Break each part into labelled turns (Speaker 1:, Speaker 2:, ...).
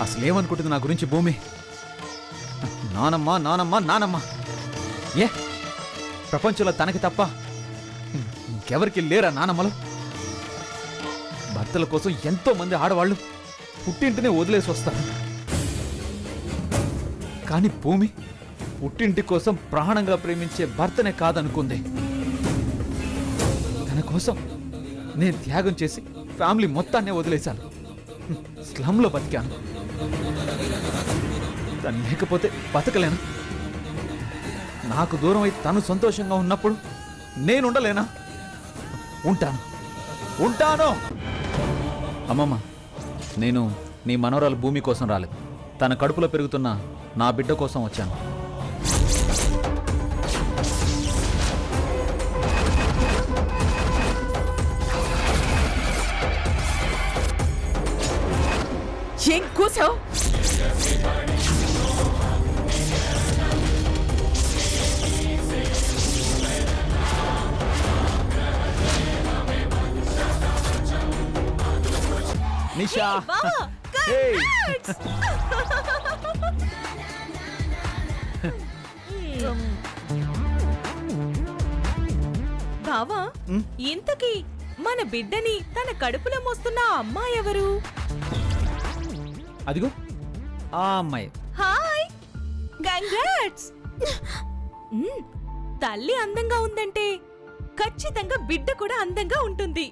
Speaker 1: అసలేమనుకుంటుంది నా గురించి భూమి? నానమ్మ నానమ్మ నానమ్మ. ఏ ప్రపంచంలో తనకి తప్ప ఇంకెవరికి లేరా నానమ్మలు? భర్తల కోసం ఎంతో మంది ఆడవాళ్ళు పుట్టింటినే వదిలేసి వస్తారు. కానీ భూమి పుట్టింటి కోసం ప్రాణంగా ప్రేమించే భర్తనే కాదనుకుంది. తన కోసం నేను త్యాగం చేసి ఫ్యామిలీ మొత్తాన్నే వదిలేశాను. స్లమ్లో బతికాను. తను లేకపోతే బతకలేనా? నాకు దూరం అయి తను సంతోషంగా ఉన్నప్పుడు నేనుండలేనా? ఉంటాను ఉంటాను. అమ్మమ్మ, నేను నీ మనవరాలు భూమి కోసం రాలేదు. తన కడుపులో పెరుగుతున్న నా బిడ్డ కోసం వచ్చాను.
Speaker 2: ఏం కూసావు?
Speaker 1: నిషా,
Speaker 2: బావా, ఇంతకీ మన బిడ్డని తన కడుపులో మోస్తున్న అమ్మాయి ఎవరు?
Speaker 1: అదిగో ఆ అమ్మాయి.
Speaker 2: Hi, congrats. తల్లి అందంగా ఉందంటే ఖచ్చితంగా బిడ్డ కూడా అందంగా ఉంటుంది.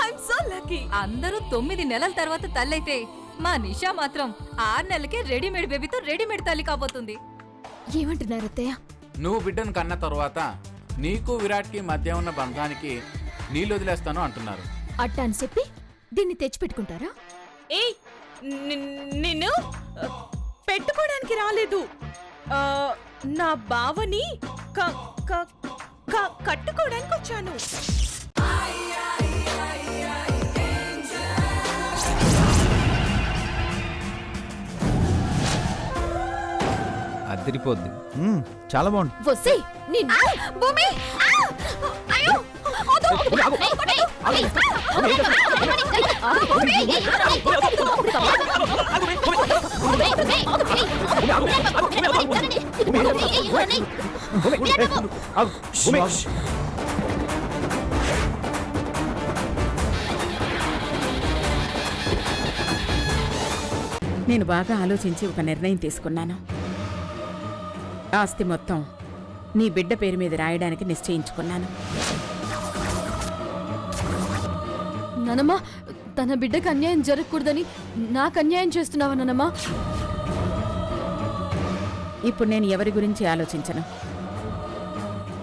Speaker 2: I'm so lucky.
Speaker 3: అందరూ 9 నెలల తర్వాత తల్లైతే మా నిషా మాత్రం 6 నెలలకే రెడీమేడ్ బేబీతో రెడీమేడ్ తల్లి కాబోతుంది.
Speaker 4: ఏమంటున్నారు అత్తయ్య?
Speaker 5: నువ్వు బిడ్డను కన్న తర్వాత నీకు విరాట్కి మధ్య ఉన్న బంధానికి నీళ్ళు వదిలేస్తాను అంటున్నారు.
Speaker 4: అట్ట అని చెప్పి దీన్ని తెచ్చిపెట్టుకుంటారా?
Speaker 2: ఏయ్, నిన్ను పెట్టుకోవడానికి రాలేదు. నా బావని కట్టుకోవడానికి వచ్చాను.
Speaker 1: అదిరిపోద్ది. చాలా బాగుంది.
Speaker 4: వస్తే భూమి
Speaker 6: నేను బాగా ఆలోచించి ఒక నిర్ణయం తీసుకున్నాను. ఆస్తి మొత్తం నీ బిడ్డ పేరు మీద రాయడానికి నిశ్చయించుకున్నాను.
Speaker 4: నానమ్మా, తన బిడ్డకు అన్యాయం జరగకూడదని నాకు అన్యాయం చేస్తున్నావా నానమ్మా?
Speaker 6: ఇప్పుడు నేను ఎవరి గురించి ఆలోచించను.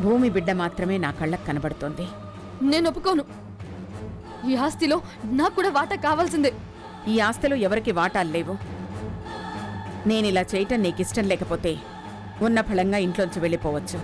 Speaker 6: భూమి బిడ్డ మాత్రమే నా కళ్ళకు కనబడుతోంది.
Speaker 4: నేను ఒప్పుకోను. ఈ ఆస్తిలో నాకు కూడా వాటా కావాల్సిందే.
Speaker 6: ఈ ఆస్తిలో ఎవరికి వాటాలు లేవు. నేనిలా చేయటం నీకిష్టం లేకపోతే ఉన్న ఫలంగా ఇంట్లోంచి వెళ్ళిపోవచ్చు.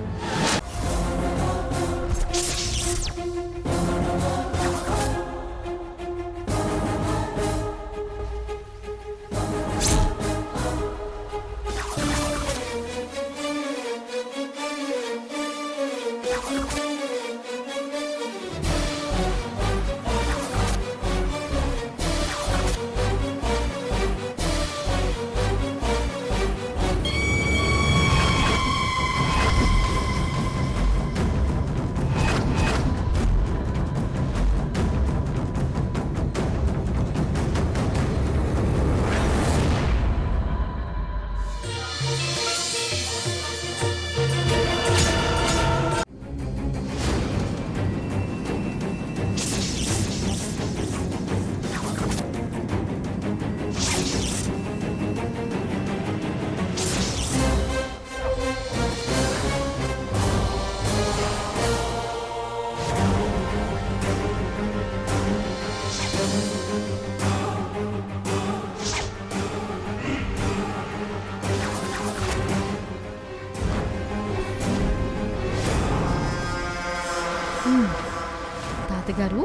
Speaker 4: తాతగారు,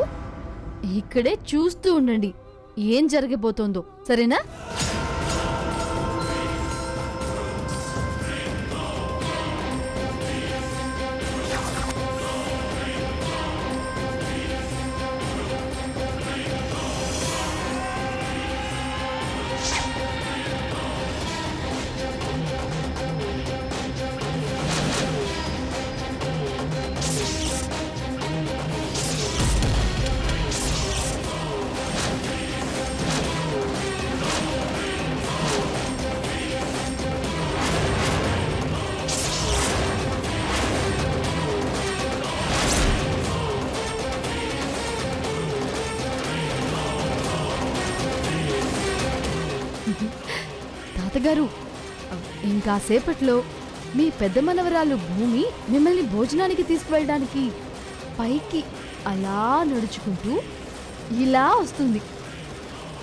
Speaker 4: ఇక్కడే చూస్తూ ఉండండి ఏం జరగబోతోందో, సరేనా? తాతగారు, ఇంకాసేపట్లో మీ పెద్ద మనవరాలు భూమి మిమ్మల్ని భోజనానికి తీసుకువెళ్ళడానికి పైకి అలా నడుచుకుంటూ ఇలా వస్తుంది.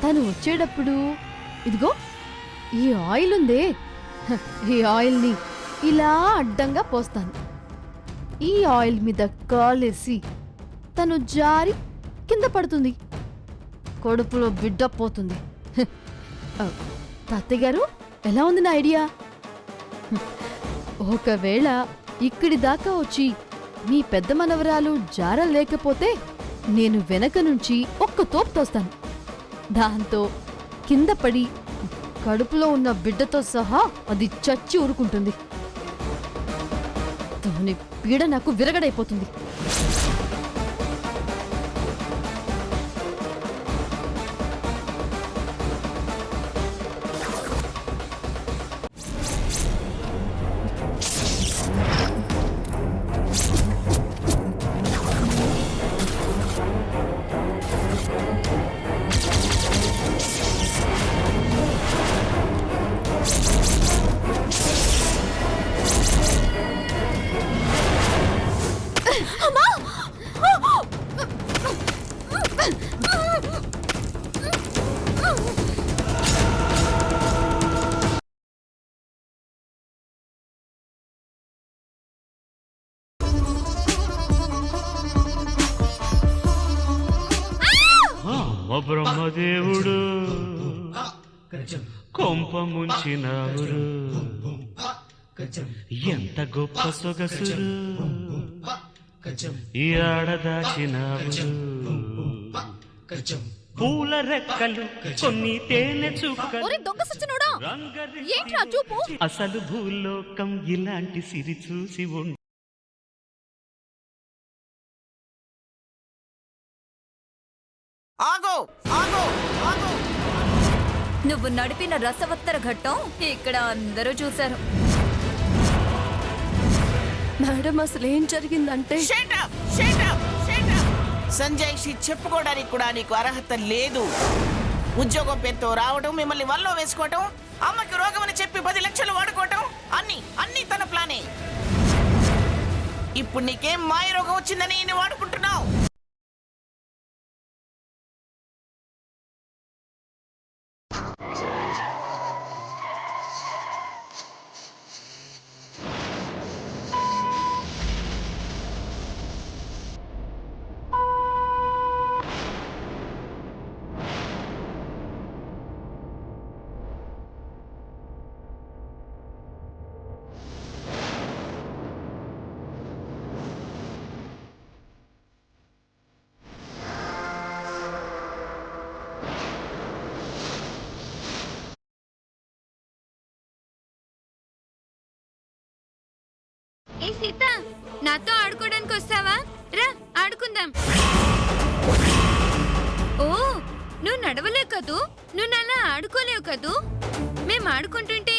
Speaker 4: తను వచ్చేటప్పుడు ఇదిగో ఈ ఆయిల్ ఉందే, ఈ ఆయిల్ని ఇలా అడ్డంగా పోస్తాను. ఈ ఆయిల్ మీద కాలేసి తను జారి కింద పడుతుంది. కడుపులో బిడ్డ పోతుంది. తాతయ్య గారు, ఎలా ఉంది నా ఐడియా? ఒకవేళ ఇక్కడి దాకా వచ్చి మీ పెద్ద మనవరాలు జారలేకపోతే నేను వెనక నుంచి ఒక్క తోపు తోస్తాను. దాంతో కింద పడి కడుపులో ఉన్న బిడ్డతో సహా అది చచ్చి ఊరుకుంటుంది. దాని పీడ నాకు విరగడైపోతుంది.
Speaker 7: బ్రహ్మదేవుడు కొంప ముంచినావురు, ఎంత గొప్ప సొగసురు ఈ ఆడదాచినావురు. పూల రెక్కలు కొన్ని తేనె చుక్కలు అసలు భూలోకం ఇలాంటి సిరి చూసి ఉండు.
Speaker 3: నువ్వు నడిపిన రసవత్తర ఘట్టం ఇక్కడ అందరూ చూశారు.
Speaker 4: మేడం, అసలు ఏం జరిగిందంటే
Speaker 8: సంజయ్ శ్రీ చెప్పుకోవడానికి కూడా నీకు అర్హత లేదు. ఉద్యోగం పేరుతో రావడం, మిమ్మల్ని వల్లో వేసుకోవటం, అమ్మకి రోగం అని చెప్పి 10 లక్షలు వాడుకోవటం, అన్ని తన ప్లానే. ఇప్పుడు నీకేం మాయ రోగం వచ్చిందని నేను వాడుకుంటున్నావు.
Speaker 9: ఏ సీత, నాతో ఆడుకోవడానికి వస్తావా? రా ఆడుకుందాం. ఓ, నువ్వు నడవలేవు కదూ, నువ్వు నాలా ఆడుకోలేవు కదూ. మేం ఆడుకుంటుంటే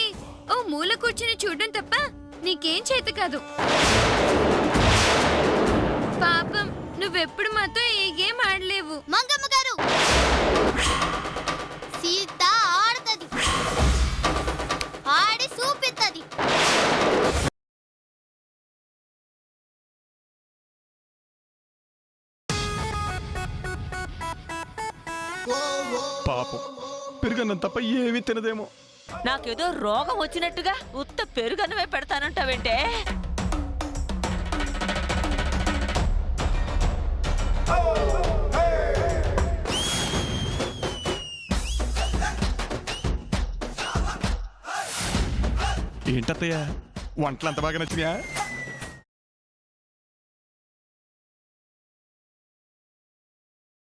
Speaker 9: ఓ మూల కూర్చుని చూడడం తప్ప నీకేం చేత కాదు. పాపం, నువ్వెప్పుడు మాతో ఏ గేమ్ ఆడలేవు. మంగమ్మ గారు, సీత ఆడుతుంది, ఆడి చూపిస్తుంది.
Speaker 10: పాపం, పెరుగన్నం తప్ప ఏమీ తినదేమో.
Speaker 11: నాకేదో రోగం వచ్చినట్టుగా ఉత్త పెరుగన్నమే పెడతానంటావేంటే?
Speaker 10: ఏంటత్తయ్య, వంటలు అంత బాగా నచ్చినాయా?